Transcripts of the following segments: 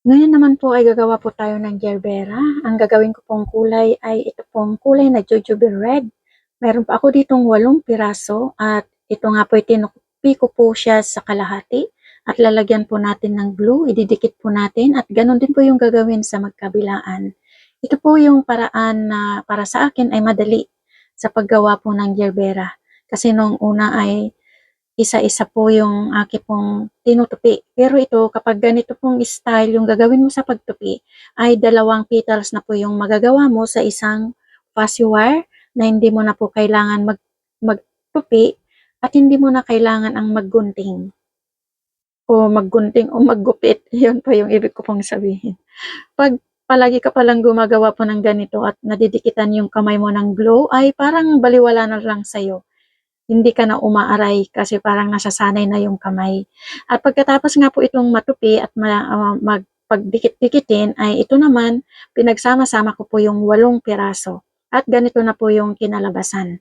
Ngayon naman po ay gagawa po tayo ng gerbera. Ang gagawin ko pong kulay ay ito pong kulay na jujube red. Meron pa ako ditong 8 piraso at ito nga po tinupi ko po siya sa kalahati at lalagyan po natin ng glue, ididikit po natin at ganun din po yung gagawin sa magkabilaan. Ito po yung paraan na para sa akin ay madali sa paggawa po ng gerbera. Kasi nung una ay isa-isa po yung aking pong tinutupi. Pero ito, kapag ganito pong style yung gagawin mo sa pagtupi, ay 2 petals na po yung magagawa mo sa isang fuzzy wire na hindi mo na po kailangan magtupi at hindi mo na kailangan ang maggunting o maggupit. Yun po yung ibig ko pong sabihin. Pag palagi ka palang gumagawa po ng ganito at nadidikitan yung kamay mo ng glue, ay parang baliwala na lang sa'yo. Hindi ka na umaaray kasi parang nasasanay na yung kamay. At pagkatapos nga po itong matupi at magpagdikit-dikitin ay ito naman, pinagsama-sama ko po yung 8 piraso. At ganito na po yung kinalabasan.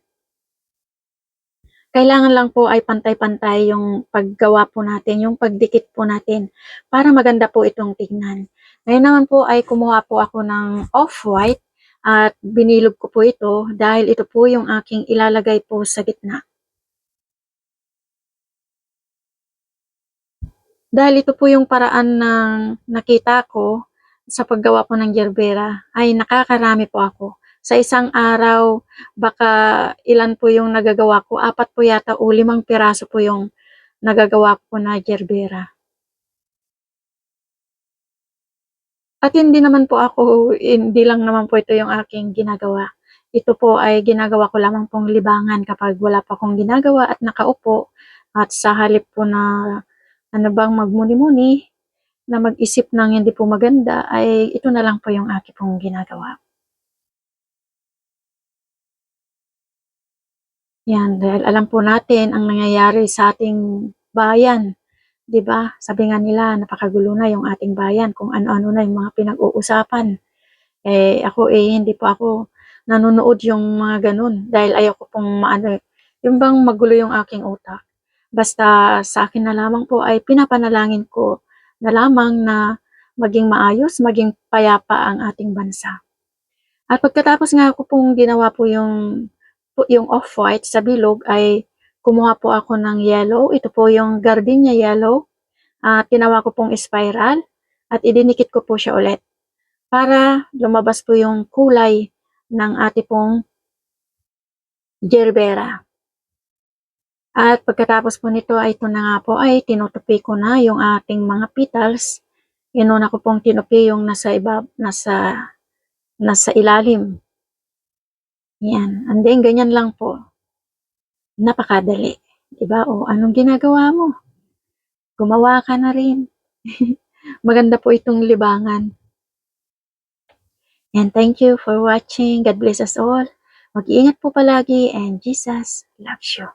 Kailangan lang po ay pantay-pantay yung paggawa po natin, yung pagdikit po natin para maganda po itong tignan. Ngayon naman po ay kumuha po ako ng off-white at binilog ko po ito dahil ito po yung aking ilalagay po sa gitna. Dahil ito po yung paraan ng nakita ko sa paggawa po ng gerbera, ay nakakarami po ako. Sa isang araw, baka ilan po yung nagagawa ko, 4 po yata o 5 piraso po yung nagagawa ko na gerbera. At hindi naman po ako, hindi lang naman po ito yung aking ginagawa. Ito po ay ginagawa ko lamang pong libangan kapag wala pa akong ginagawa at nakaupo at sa halip po na ano bang magmuni-muni, na mag-isip ng hindi po maganda, ay ito na lang po yung aking pong ginagawa. Yan, dahil alam po natin ang nangyayari sa ating bayan, 'di ba? Sabi nga nila, napakagulo na yung ating bayan kung ano-ano na yung mga pinag-uusapan. Ako hindi po ako nanonood yung mga ganun dahil ayoko pong maano, yung bang magulo yung aking utak. Basta sa akin na lamang po ay pinapanalangin ko na lamang na maging maayos, maging payapa ang ating bansa. At pagkatapos nga ko pong ginawa po yung off-white sa bilog ay kumuha po ako ng yellow. Ito po yung gardenia yellow. Ginawa ko pong spiral at idinikit ko po siya ulit para lumabas po yung kulay ng ating pong gerbera. At pagkatapos po nito ay ito na nga po ay tinutupi ko na yung ating mga petals. Inuna ko pong tinupi yung nasa ilalim. Yan. And then, ganyan lang po. Napakadali. Diba? O, anong ginagawa mo? Gumawa ka na rin. Maganda po itong libangan. And thank you for watching. God bless us all. Mag-iingat po palagi and Jesus loves you.